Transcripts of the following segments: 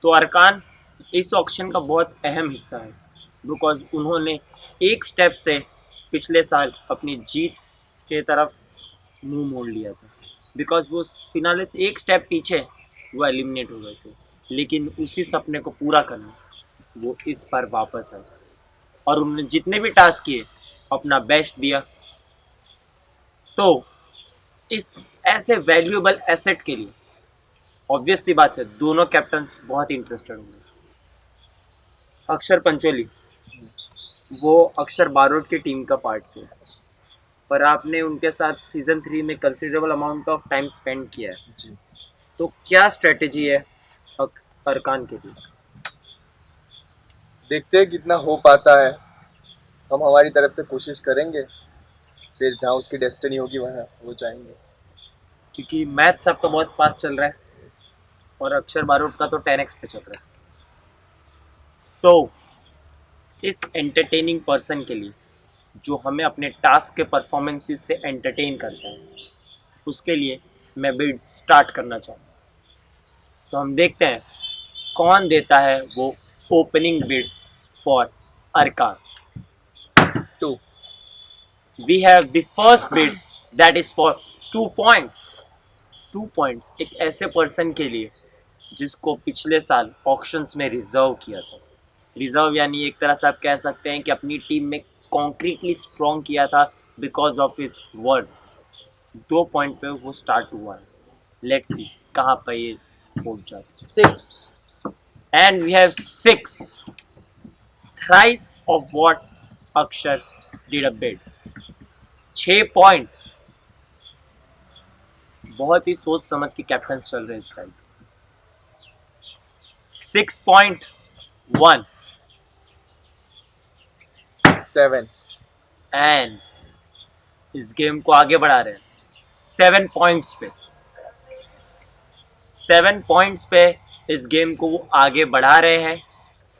तो अरकान इस ऑक्शन का बहुत अहम हिस्सा है, बिकॉज उन्होंने एक स्टेप से पिछले साल अपनी जीत के तरफ मुंह मोड़ लिया था, बिकॉज वो फिनाले से एक स्टेप पीछे वो एलिमिनेट हो गए थे, लेकिन उसी सपने को पूरा करना वो इस बार वापस आए और उन्होंने जितने भी टास्क किए अपना बेस्ट दिया। तो इस ऐसे वैल्यूएबल एसेट के लिए ऑब्वियस सी बात है दोनों कैप्टन बहुत इंटरेस्टेड होंगे। अक्षर पंचोली वो अक्षर बारोट की टीम का पार्ट थे, पर आपने उनके साथ सीजन 3 में considerable amount of time spend किया है जी। तो क्या स्ट्रेटेजी है अरकान के लिए? देखते हैं कितना हो पाता है, हम हमारी तरफ से कोशिश करेंगे, फिर जहाँ उसकी डेस्टिनी होगी वहाँ वो जाएंगे। क्योंकि मैथ सब तो बहुत फास्ट चल रहा है और अक्षर बारोट का तो 10x पे चल रहा है। तो इस एंटरटेनिंग पर्सन के लिए जो हमें अपने टास्क के परफॉर्मेंसेस से एंटरटेन करता है, उसके लिए मैं बिड स्टार्ट करना चाहूँ। तो हम देखते हैं कौन देता है वो ओपनिंग बिड फॉर अरकान। 2 We have the first bid that is for 2 points. 2 points एक ऐसे पर्सन के लिए जिसको पिछले साल ऑक्शंस में रिजर्व किया था। रिजर्व यानी एक तरह से आप कह सकते हैं कि अपनी टीम में कॉन्क्रीटली स्ट्रॉन्ग किया था because of his word. 2 point पे वो स्टार्ट हुआ है। लेट्स सी कहाँ पर ये पहुंच जाता है। 6 and we have 6 thrice of what Akshar did a bid. 6 point बहुत ही सोच समझ के कैप्टन चल रहे हैं इस टाइम। 6.1 7 एंड इस गेम को आगे बढ़ा रहे हैं 7 पॉइंट्स पे। 7 पॉइंट्स पे इस गेम को वो आगे बढ़ा रहे हैं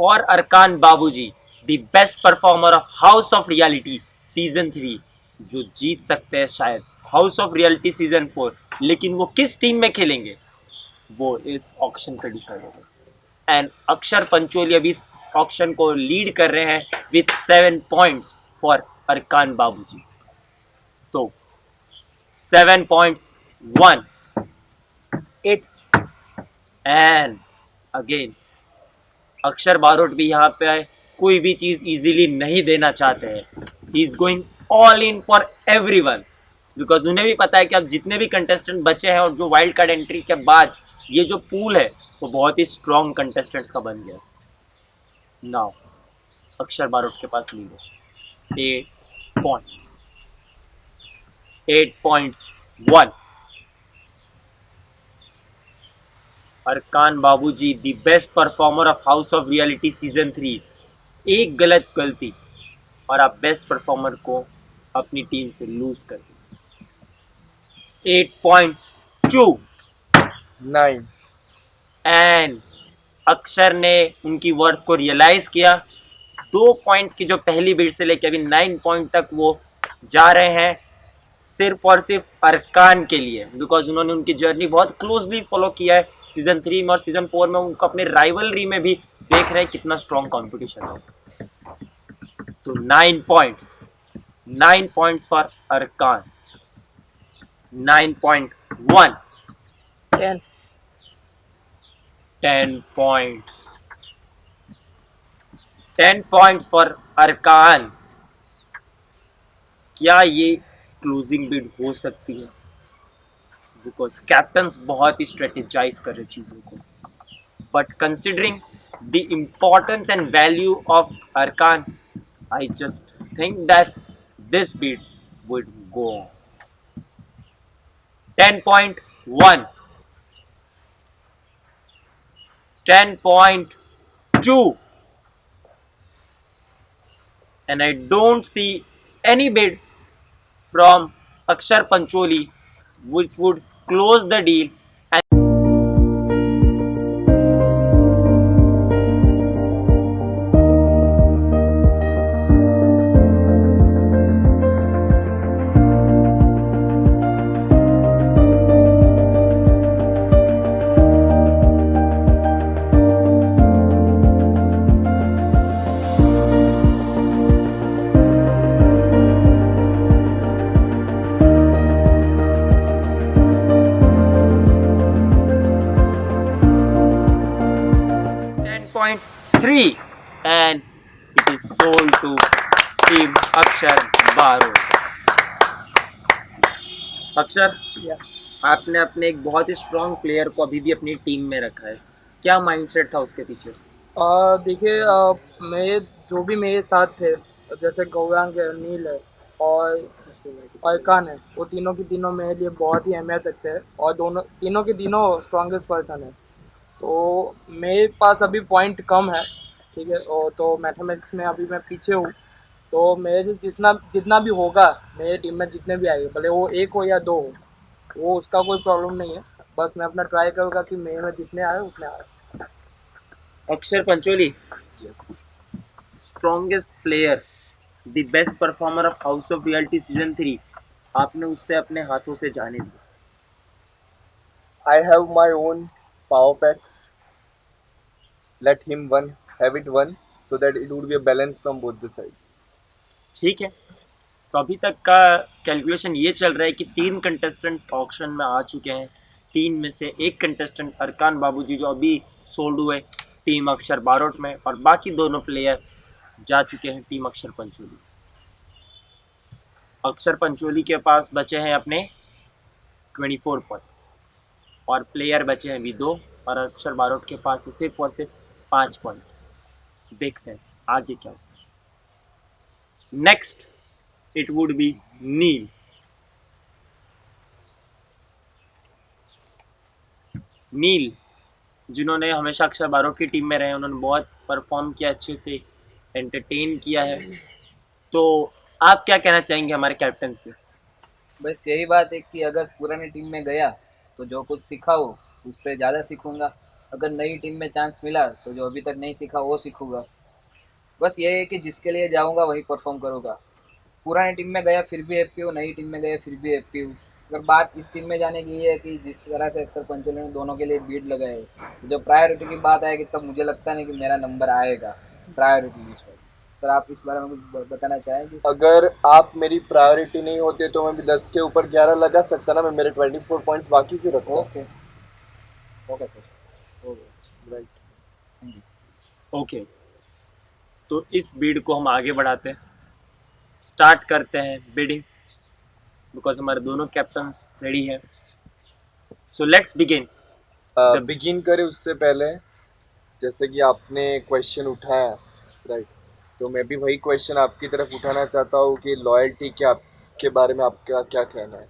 फॉर अरकान बाबूजी, the best performer of house of reality season 3, जो जीत सकते हैं शायद हाउस ऑफ रियलिटी सीजन 4। लेकिन वो किस टीम में खेलेंगे वो इस ऑक्शन पे डिसाइड होगा। एंड अक्षर पंचोली अभी इस ऑक्शन को लीड कर रहे हैं विथ 7 पॉइंट्स फॉर अरकान बाबूजी। तो 7 पॉइंट्स 1 8 एंड अगेन अक्षर बारोट भी यहाँ पे कोई भी चीज इजीली नहीं देना चाहते हैं। He is going all in for everyone, because उन्हें भी पता है कि अब जितने भी कंटेस्टेंट बचे हैं और जो वाइल्ड कार्ड एंट्री के बाद ये जो पूल है वो बहुत ही स्ट्रॉन्ग कंटेस्टेंट्स का बन गया। नाउ अक्षर बारोट के पास लीड है 8 पॉइंट्स। 8.1 अरकान बाबूजी the best performer of house of reality season 3, एक गलत गलती और आप बेस्ट परफॉर्मर को अपनी टीम से लूज कर दिए। 8.2 9 एंड अक्षर ने उनकी वर्थ को रियलाइज किया। 2 पॉइंट की जो पहली बीट से लेकर अभी 9 पॉइंट तक वो जा रहे हैं सिर्फ और सिर्फ अरकान के लिए, बिकॉज उन्होंने उनकी जर्नी बहुत क्लोजली फॉलो किया है सीजन 3 में और सीजन 4 में। उनको अपने राइवलरी में भी देख रहे हैं कितना स्ट्रॉन्ग कंपटीशन है। तो 9 पॉइंट्स, 9 पॉइंट्स फॉर अरकान। 9.1 10 10 पॉइंट्स, 10 पॉइंट्स फॉर अरकान। क्या ये क्लोजिंग बिड हो सकती है? बिकॉज कैप्टन्स बहुत ही स्ट्रेटेजाइज कर रहे चीज़ों को, but considering the importance and value of अरकान, I just think that this bid would go on. 10.1 10.2 and I don't see any bid from Akshar Pancholi which would close the deal 6.3 and it is sold to team अक्षर बारोट. अक्षर, आपने अपने एक बहुत ही strong player को अभी भी अपनी टीम में रखा है, क्या माइंडसेट था उसके पीछे? देखिए, मेरे जो भी मेरे साथ थे, जैसे गौरांग है, नील है और अरकान है, वो तीनों की तीनों मेरे लिए बहुत ही अहमियत रखते हैं और तीनों के तीनों स्ट्रॉन्गेस्ट पर्सन है. तो मेरे पास अभी पॉइंट कम है, ठीक है, और तो मैथमेटिक्स में अभी मैं पीछे हूँ. तो मेरे से जितना भी होगा, मेरे टीम में जितने भी आएंगे, भले वो एक हो या दो हो, वो उसका कोई प्रॉब्लम नहीं है. बस मैं अपना ट्राई करूँगा कि मेरे में जितने आए उतने आए. अक्षर Pancholi, strongest player, the best performer of house of reality season 3, आपने उससे अपने हाथों से जाने दिया. I have my own power packs. Let him have it one, so that it would be a balance from both the sides. ठीक है, तो अभी तक का कैलकुलेशन ये चल रहा है कि 3 कंटेस्टेंट्स ऑक्शन में आ चुके हैं. 3 में से एक कंटेस्टेंट अरकान बाबूजी जो अभी सोल्ड हुए टीम अक्षर बारोट में, और बाकी दोनों प्लेयर जा चुके हैं टीम अक्षर पंचोली. अक्षर पंचोली के पास बचे हैं अपने 24 पॉइंट्स और प्लेयर बचे हैं अभी 2, और अक्षर बारोट के पास सिर्फ और सिर्फ 5 पॉइंट. देखते हैं आगे क्या होता है. Next it would B Neil. नील जिन्होंने हमेशा अक्षर बारोट की टीम में रहे, उन्होंने बहुत परफॉर्म किया, अच्छे से एंटरटेन किया है. तो आप क्या कहना चाहेंगे हमारे कैप्टन से? बस यही बात है कि अगर पुरानी टीम में गया तो जो कुछ सीखा हो उससे ज़्यादा सीखूंगा. अगर नई टीम में चांस मिला तो जो अभी तक नहीं सीखा वो सीखूंगा. बस ये है कि जिसके लिए जाऊंगा वही परफॉर्म करूंगा. पुरानी टीम में गया फिर भी हैप्पी हूँ, नई टीम में गया फिर भी हैप्पी हूँ. अगर बात इस टीम में जाने की ये है कि जिस तरह से अक्षर पंचोली ने दोनों के लिए बीट लगाए, जो प्रायोरिटी की बात आएगी तब मुझे लगता नहीं कि मेरा नंबर आएगा प्रायोरिटी लिस्ट में. सर आप इस बारे में कुछ बताना चाहेंगे? अगर आप मेरी प्रायोरिटी नहीं होते तो मैं भी 10 के ऊपर 11 लगा सकता ना. मैं मेरे 24 पॉइंट्स बाकी क्यों रखता? Okay sir, right. ओके, तो इस बीड को हम आगे बढ़ाते हैं, स्टार्ट करते हैं बिडिंग, बिकॉज हमारे दोनों कैप्टन रेडी हैं. So let's begin. बिगिन करें उससे पहले, जैसे कि आपने क्वेश्चन उठाया, राइट, तो मैं भी वही क्वेश्चन आपकी तरफ उठाना चाहता हूँ कि लॉयल्टी के बारे में आपका क्या कहना है?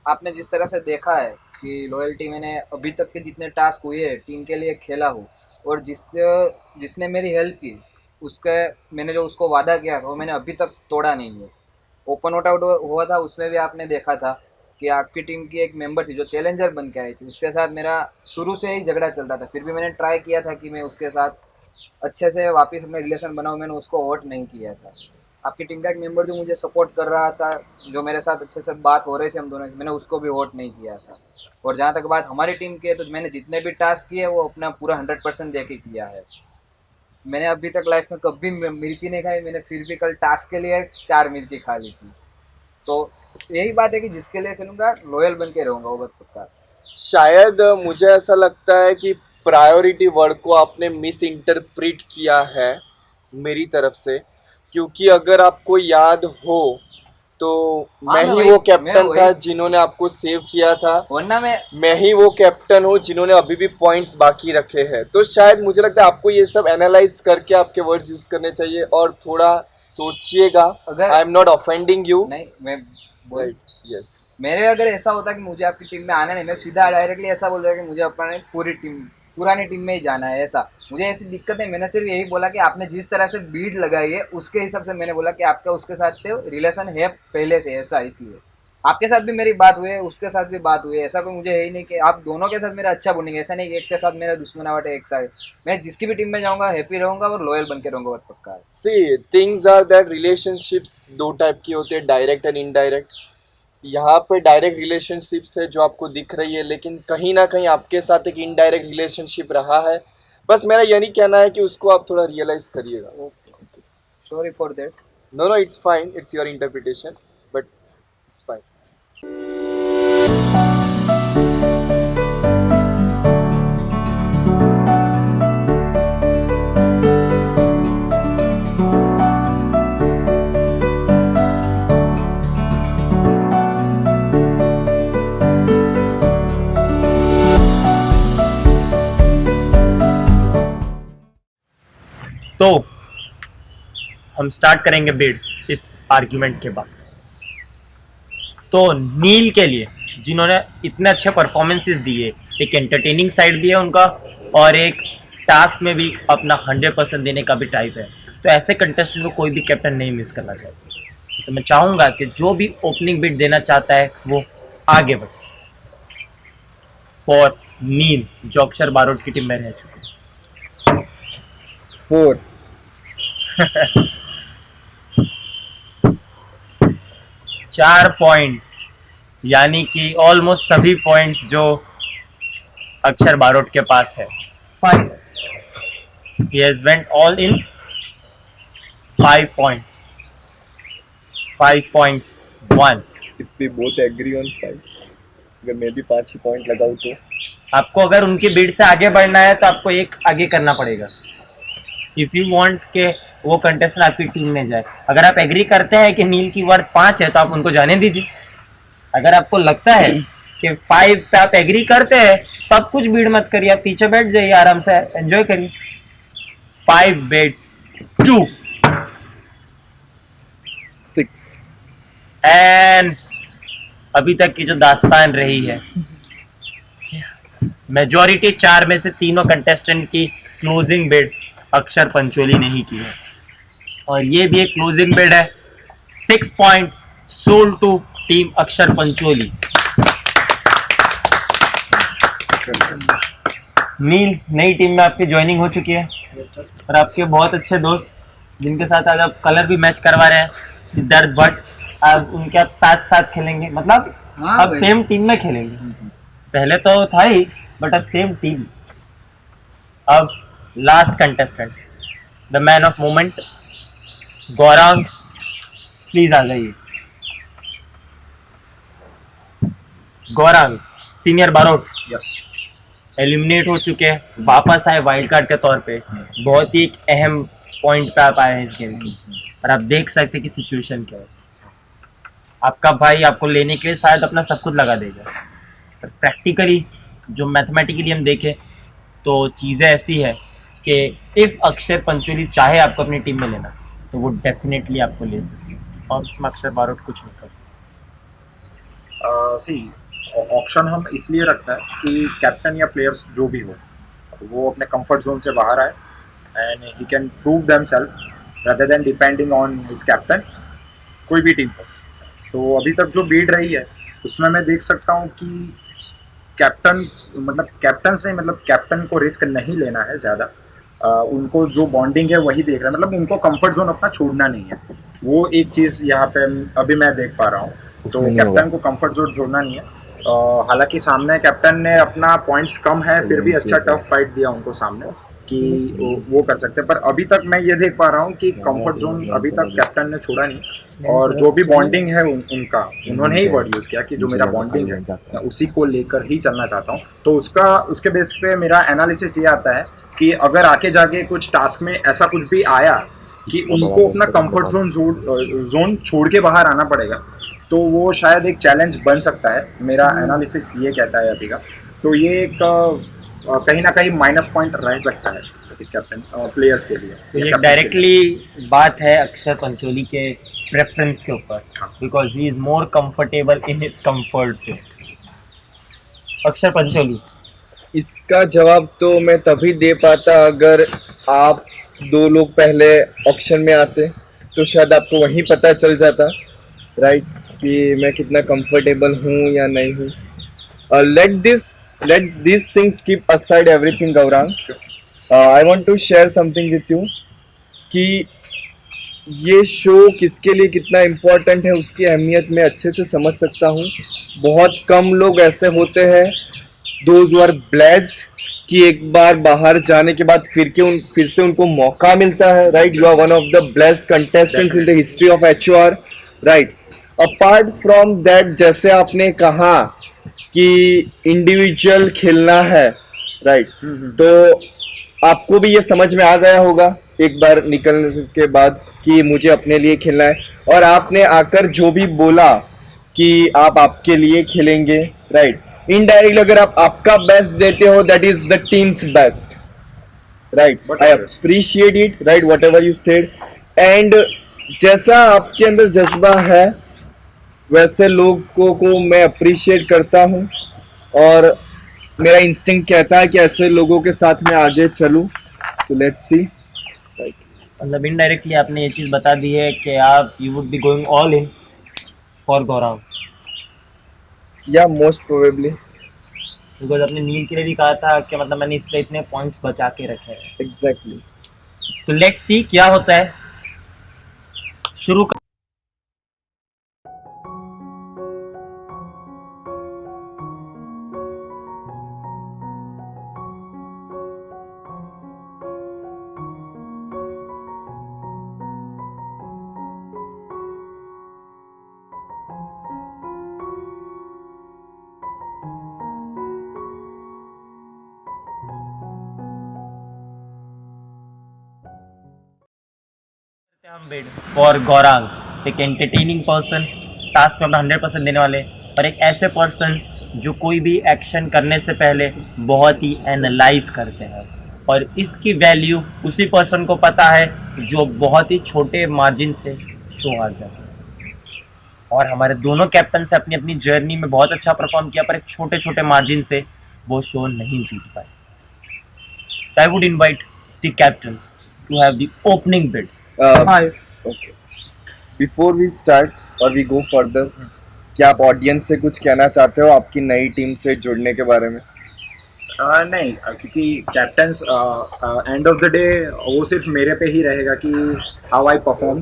आपने जिस तरह से देखा है कि लॉयल्टी मैंने अभी तक के जितने टास्क हुए हैं टीम के लिए खेला हूँ, और जिसने मेरी हेल्प की उसके मैंने जो उसको वादा किया था वो मैंने अभी तक तोड़ा नहीं है. ओपन आउट हुआ था उसमें भी आपने देखा था कि आपकी टीम की एक मेंबर थी जो चैलेंजर बन के आई थी, उसके साथ मेरा शुरू से ही झगड़ा चल रहा था. फिर भी मैंने ट्राई किया था कि मैं उसके साथ अच्छे से वापस अपने रिलेशन बनाऊं. मैंने उसको वोट नहीं किया था. आपकी टीम का एक मेंबर जो मुझे सपोर्ट कर रहा था, जो मेरे साथ अच्छे से बात हो रही थी हम दोनों की, मैंने उसको भी वोट नहीं किया था. और जहाँ तक बात हमारी टीम की है तो मैंने जितने भी टास्क किए वो अपना पूरा 100% दे के किया है. मैंने अभी तक लाइफ में कभी मिर्ची नहीं खाई. मैंने फिर भी कल टास्क के लिए 4 मिर्ची खा ली थी. तो यही बात है कि जिसके लिए खेलूंगा लॉयल बन के रहूँगा, वो बात पक्का. शायद मुझे ऐसा लगता है कि प्रायोरिटी वर्ड को आपने मिस इंटरप्रेट किया है मेरी तरफ से, क्योंकि अगर आपको याद हो तो मैं ही वो कैप्टन था जिन्होंने आपको सेव किया था, वरना मैं ही वो कैप्टन हूँ जिन्होंने अभी भी पॉइंट्स बाकी रखे हैं. तो शायद मुझे लगता है आपको ये सब एनालाइज करके आपके वर्ड्स यूज करने चाहिए और थोड़ा सोचिएगा. I am not offending you. नहीं, मैं यस, मेरे अगर ऐसा होता कि मुझे आपकी टीम में आना नहीं, मैं सीधा डायरेक्टली ऐसा बोल देता कि मुझे अपनी पुरानी टीम में ही जाना है. ऐसा मुझे ऐसी दिक्कत है. मैंने सिर्फ यही बोला कि आपने जिस तरह से बीट लगाई है उसके हिसाब से मैंने बोला कि आपका उसके साथ तो रिलेशन है पहले से ऐसा, इसलिए आपके साथ भी मेरी बात हुई है, उसके साथ भी बात हुई है. ऐसा कोई मुझे है ही नहीं कि आप दोनों के साथ मेरा अच्छा बनेंगे. ऐसा नहीं एक के साथ मेरा दुश्मनावट है एक साथ. मैं जिसकी भी टीम में जाऊंगा हैप्पी रहूंगा और लॉयल बन के रहूंगा, बहुत पक्का है. See things are that relationships 2 type की होते हैं, डायरेक्ट एंड इनडायरेक्ट. यहाँ पे डायरेक्ट रिलेशनशिप्स है जो आपको दिख रही है, लेकिन कहीं ना कहीं आपके साथ एक इनडायरेक्ट रिलेशनशिप रहा है. बस मेरा यही कहना है कि उसको आप थोड़ा रियलाइज करिएगा. Sorry for that. No, it's fine, it's your interpretation, but it's fine. तो हम स्टार्ट करेंगे बिड इस आर्ग्यूमेंट के बाद। तो नील के लिए, जिन्होंने इतने अच्छे परफॉर्मेंसेस दिए, एक एंटरटेनिंग साइड भी है उनका और एक टास्क में भी अपना 100% देने का भी टाइप है, तो ऐसे कंटेस्टेंट को कोई भी कैप्टन नहीं मिस करना चाहिए। तो मैं चाहूँगा कि जो भी ओपनिंग बिड देना चाहता है वो आगे बढ़े। फॉर नील, जो अक्षर बारोट की टीम में रह चुके। 4। 4 पॉइंट, यानी कि ऑलमोस्ट सभी पॉइंट्स जो अक्षर बारोट के पास है। 5 he has went all in 5 points 5 points 1। If we both agree on 5, अगर मैं भी 5 ही पॉइंट लगाऊं तो आपको अगर उनकी बिड से आगे बढ़ना है तो आपको एक आगे करना पड़ेगा। इफ यू वांट के वो कंटेस्टेंट आपकी टीम में जाए। अगर आप एग्री करते हैं कि नील की वर्थ 5 है तो आप उनको जाने दीजिए। अगर आपको लगता है कि 5 पे आप एग्री करते हैं तो आप कुछ बिड मत करिए, आप पीछे बैठ जाइए, आराम से एंजॉय करिए। 5 बिड 2 6। एंड अभी तक की जो दास्तान रही है, मेजॉरिटी 4 में से तीनों कंटेस्टेंट की क्लोजिंग बिड अक्षर पंचोली ने ही की है और ये भी एक क्लोजिंग बिड है। 6 पॉइंट सोल्ड टू टीम अक्षर पंचोली। नील, नई टीम में आपकी ज्वाइनिंग हो चुकी है और आपके बहुत अच्छे दोस्त जिनके साथ आज आप कलर भी मैच करवा रहे हैं, सिद्धार्थ भट्ट, आप उनके आप साथ साथ खेलेंगे, मतलब अब सेम टीम में खेलेंगे। पहले तो था ही, बट अब सेम टीम। अब last contestant, the man of moment, Gaurang, please आ जाइए। गौरांग, सीनियर बारोट एलिमिनेट हो चुके हैं, वापस आए वाइल्ड कार्ड के तौर पे। बहुत ही एक अहम पॉइंट पे आप आए हैं इस गेम की और आप देख सकते हैं कि सिचुएशन क्या है। आपका भाई आपको लेने के लिए शायद अपना सब कुछ लगा देगा, पर प्रैक्टिकली जो मैथमेटिकली हम देखें तो चीज़ें ऐसी है कि इफ़ अक्षर पंचोली चाहे आपको अपनी टीम में लेना तो वो डेफिनेटली आपको ले सकते हैं और उसमें अक्षर बारोट कुछ नहीं कर सकते। सी ऑप्शन हम इसलिए रखते हैं कि कैप्टन या प्लेयर्स जो भी हो वो अपने कंफर्ट जोन से बाहर आए and he can prove themselves rather than depending on his captain, कोई भी टीम हो। तो अभी तक जो बीट रही है उसमें मैं देख सकता हूँ कि कैप्टन मतलब कैप्टन को रिस्क नहीं लेना है ज़्यादा। उनको जो बॉन्डिंग है वही देख रहा है, मतलब उनको कंफर्ट जोन अपना छोड़ना नहीं है। वो एक चीज़ यहाँ पे अभी मैं देख पा रहा हूँ, तो कैप्टन को कंफर्ट जोन छोड़ना नहीं है। हालांकि सामने कैप्टन ने अपना पॉइंट्स कम है फिर भी अच्छा टफ फाइट दिया उनको सामने कि वो कर सकते हैं, पर अभी तक मैं ये देख पा रहा हूँ कि कंफर्ट जोन अभी तक कैप्टन ने छोड़ा नहीं और जो भी बॉन्डिंग है उनका उन्होंने ही वर्ड यूज़ किया कि जो मेरा बॉन्डिंग है मैं उसी को लेकर ही चलना चाहता हूँ। तो उसके बेस पे मेरा एनालिसिस ये आता है कि अगर आके जाके कुछ टास्क में ऐसा कुछ भी आया कि उनको अपना कंफर्ट जोन छोड़ के बाहर आना पड़ेगा तो वो शायद एक चैलेंज बन सकता है। मेरा एनालिसिस ये कहता है अभी का, तो ये एक कहीं ना कहीं माइनस पॉइंट रह सकता है कैप्टन प्लेयर्स के लिए। तो ये डायरेक्टली बात है अक्षर पंचोली के प्रेफरेंस के ऊपर, because he is more comfortable in his comfort zone. अक्षर पंचोली, इसका जवाब तो मैं तभी दे पाता अगर आप 2 लोग पहले ऑप्शन में आते, तो शायद आपको वहीं पता चल जाता, राइट, कि मैं कितना कंफर्टेबल हूँ या नहीं हूँ। let these things keep aside everything, Gaurang. I want to share something with you कि ये शो किसके लिए कितना इम्पोर्टेंट है उसकी अहमियत मैं अच्छे से समझ सकता हूँ। बहुत कम लोग ऐसे होते हैं those who are blessed कि एक बार बाहर जाने के बाद फिर से उनको मौका मिलता है, right. You are one of the blessed contestants in the history of HOR, right. Apart from that, जैसे आपने कहा कि इंडिविजुअल खेलना है, राइट, तो आपको भी ये समझ में आ गया होगा एक बार निकलने के बाद कि मुझे अपने लिए खेलना है, और आपने आकर जो भी बोला कि आप आपके लिए खेलेंगे, राइट। इनडायरेक्टली अगर आप आपका बेस्ट देते हो, that is the teams best, right, But I yes. Appreciate it, right, what ever you said. And जैसा आपके अंदर जज्बा है वैसे लोगों को मैं अप्रिशिएट करता हूँ, और मेरा इंस्टिंक्ट कहता है कि ऐसे लोगों के साथ मैं आगे चलूँ. तो लेट्स सी. मतलब इनडायरेक्टली आपने ये चीज़ बता दी है कि आप you would be going all in for Gaurang, या मोस्ट प्रोबेबली. बिकॉज अपने नील के लिए भी कहा था कि मतलब मैंने इसलिए इतने पॉइंट्स बचा के रखे हैं. एग्जैक्टली. तो लेट्स सी क्या होता है. शुरू कर. हम बिड फॉर गौरांग, एक एंटरटेनिंग पर्सन, टास्क में अपना 100% देने वाले, और एक ऐसे पर्सन जो कोई भी एक्शन करने से पहले बहुत ही एनालाइज करते हैं, और इसकी वैल्यू उसी पर्सन को पता है जो बहुत ही छोटे मार्जिन से शो आ जाता है. और हमारे दोनों कैप्टन से अपनी अपनी जर्नी में बहुत अच्छा परफॉर्म किया, पर एक छोटे छोटे मार्जिन से वो शो नहीं जीत पाए. I would invite the captain to have the opening bid. हाँ. ओके, बिफोर वी स्टार्ट और वी गो फर्दर, क्या आप ऑडियंस से कुछ कहना चाहते हो आपकी नई टीम से जुड़ने के बारे में? नहीं, क्योंकि captains end of the day वो सिर्फ मेरे पे ही रहेगा कि हाउ आई परफॉर्म.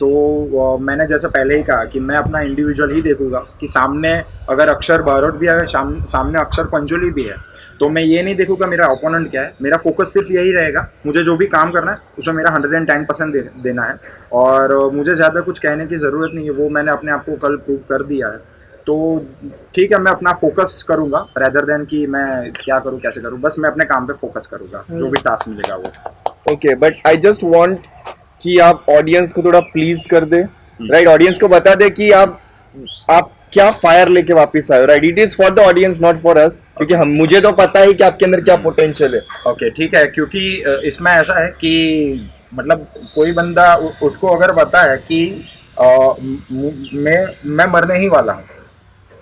तो मैंने जैसा पहले ही कहा कि मैं अपना इंडिविजुअल ही देखूंगा कि सामने अगर अक्षर बारोट भी है, सामने अक्षर पंचोली भी है, तो मैं ये नहीं देखूंगा मेरा ओपोनेंट क्या है. मेरा फोकस सिर्फ यही रहेगा, मुझे जो भी काम करना है उसमें मेरा 110% देना है, और मुझे ज़्यादा कुछ कहने की ज़रूरत नहीं है. वो मैंने अपने आप को कल प्रूव कर दिया है. तो ठीक है, मैं अपना फोकस करूंगा रेदर देन कि मैं क्या करूं कैसे करूं. बस मैं अपने काम पे फोकस करूंगा, जो भी टास्क मिलेगा वो. Okay, but I just want कि आप ऑडियंस को थोड़ा प्लीज कर दे, राइट. ऑडियंस को बता दे कि आप क्या फायर लेके वापस आए, right. It is for the audience, not for us, क्योंकि हम मुझे तो पता है कि आपके अंदर क्या पोटेंशियल है. ओके, ठीक है, क्योंकि इसमें ऐसा है कि मतलब कोई बंदा उसको अगर पता है कि मैं मरने ही वाला हूँ,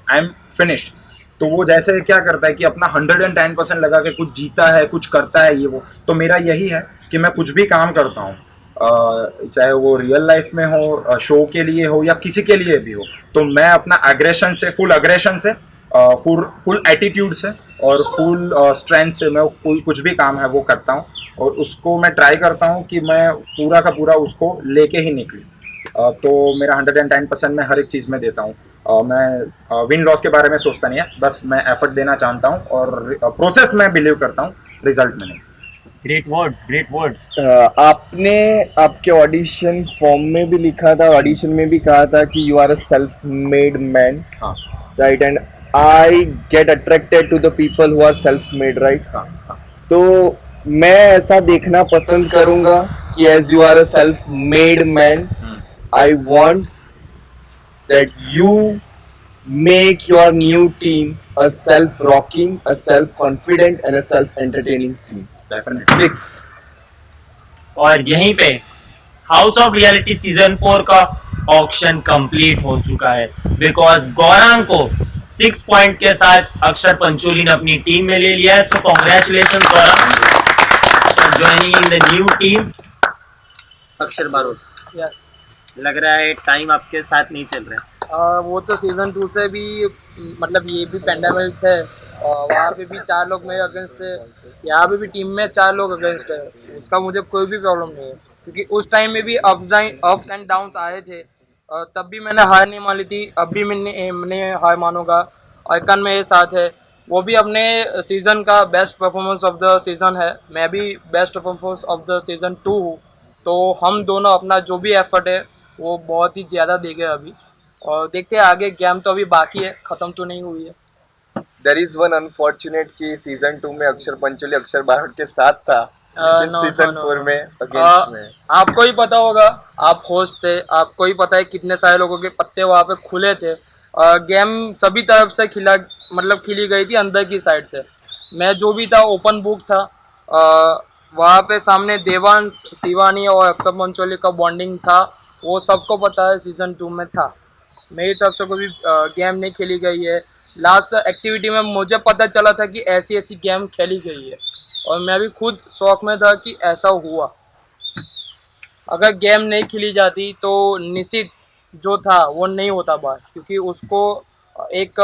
आई एम फिनिश्ड, तो वो जैसे क्या करता है कि अपना 110% लगा के कुछ जीता है, कुछ करता है ये वो. तो मेरा यही है कि मैं कुछ भी काम करता हूँ, चाहे वो रियल लाइफ में हो, शो के लिए हो, या किसी के लिए भी हो, तो मैं अपना फुल अग्रेशन से, फुल एटीट्यूड से और फुल स्ट्रेंथ से मैं कोई कुछ भी काम है वो करता हूँ, और उसको मैं ट्राई करता हूँ कि मैं पूरा का पूरा उसको लेके ही निकलूँ. तो मेरा 110% मैं हर एक चीज़ में देता हूँ. मैं विन लॉस के बारे में सोचता नहीं है, बस मैं एफर्ट देना जानता हूँ, और प्रोसेस में बिलीव करता हूँ, रिजल्ट में नहीं. Great words, great words. आपने आपके ऑडिशन फॉर्म में भी लिखा था, ऑडिशन में भी कहा था कि you are a self made man, हाँ, right. And I get attracted to the people who are self made, right. हाँ, हाँ. तो मैं ऐसा देखना पसंद करूंगा कि as you are a self made man, I want that you make your new team a self-rocking, a self-confident and a self-entertaining team. Definitely. 6. और यहीं पे हाउस ऑफ रियलिटी सीजन 4 का ऑक्शन कंप्लीट हो चुका है, बिकॉज गौरांग को 6 point के साथ अक्षर पंचोली ने अपनी टीम में ले लिया है. So congratulation Gaurang for joining in the new team. अक्षर बारोट, यस. लग रहा है टाइम आपके साथ नहीं चल रहा है. वो तो सीज़न 2 से भी, मतलब ये भी पेंडेमिक थे, वहाँ पे भी 4 लोग मेरे अगेंस्ट थे, यहाँ पे भी टीम में 4 लोग अगेंस्ट है. उसका मुझे कोई भी प्रॉब्लम नहीं है, क्योंकि उस टाइम में भी अप्स एंड डाउन्स आए थे, तब भी मैंने हार नहीं मानी थी, अब भी मैंने हार मानूंगा. आइकन मेरे साथ है, वो भी अपने सीज़न का best performance of the season है, मैं भी best performance of the season 2 हूँ. तो हम दोनों अपना जो भी एफर्ट है वो बहुत ही ज़्यादा देंगे अभी, और देखते हैं आगे. गेम तो अभी बाकी है, ख़त्म तो नहीं हुई है. There is one unfortunate कि सीजन 2 में अक्षर पंचोली अक्षर बारोट के साथ था, लेकिन no, सीजन no, 4 no. में अगेंस्ट में. आपको ही पता होगा, आप होस्ट थे, आपको ही पता है कितने सारे लोगों के पत्ते वहाँ पे खुले थे. गेम सभी तरफ से खिली गई थी अंदर की साइड से. मैं जो भी था ओपन बुक था. वहाँ पे सामने देवांश शिवानी और अक्षर पंचोली का बॉन्डिंग था, वो सबको पता है, सीज़न 2 में था। मेरी तरफ से कोई भी गेम नहीं खेली गई है। लास्ट एक्टिविटी में मुझे पता चला था कि ऐसी ऐसी गेम खेली गई है और मैं भी खुद शौक में था कि ऐसा हुआ। अगर गेम नहीं खेली जाती तो निश्चित जो था वो नहीं होता बाहर, क्योंकि उसको एक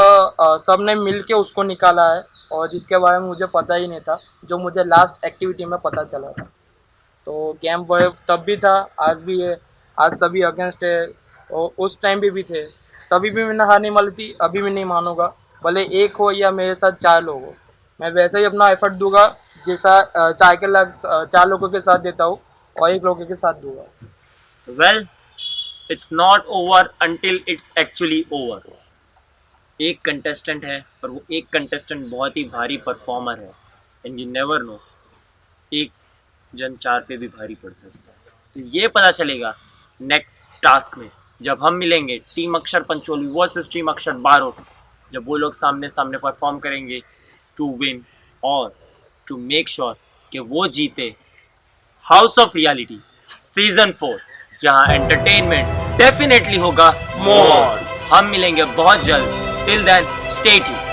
सब ने मिल के उसको निकाला है और जिसके बारे में मुझे पता ही नहीं था, जो मुझे लास्ट एक्टिविटी में पता चला था। तो गेम वो तब भी था, आज भी है, आज सभी अगेंस्ट है और उस टाइम भी थे। तभी भी मैंने हार नहीं मानी थी, अभी भी नहीं मानूंगा, भले एक हो या मेरे साथ 4 लोग हो। मैं वैसे ही अपना एफर्ट दूंगा जैसा 4 लोगों के साथ देता हूँ और 1 लोगों के साथ दूंगा। Well, it's not over until it's actually over. एक कंटेस्टेंट है और वो एक कंटेस्टेंट बहुत ही भारी परफॉर्मर है, एंड यू नेवर नो, एक जन 4 पे भी भारी पड़ सकता है। तो ये पता चलेगा नेक्स्ट टास्क में, जब हम मिलेंगे टीम अक्षर पंचोली वर्सेस टीम अक्षर बारोट, जब वो लोग सामने सामने परफॉर्म करेंगे टू विन और टू मेक श्योर कि वो जीते हाउस ऑफ रियलिटी सीजन 4, जहां एंटरटेनमेंट डेफिनेटली होगा मोर। हम मिलेंगे बहुत जल्द। Till then stay tuned.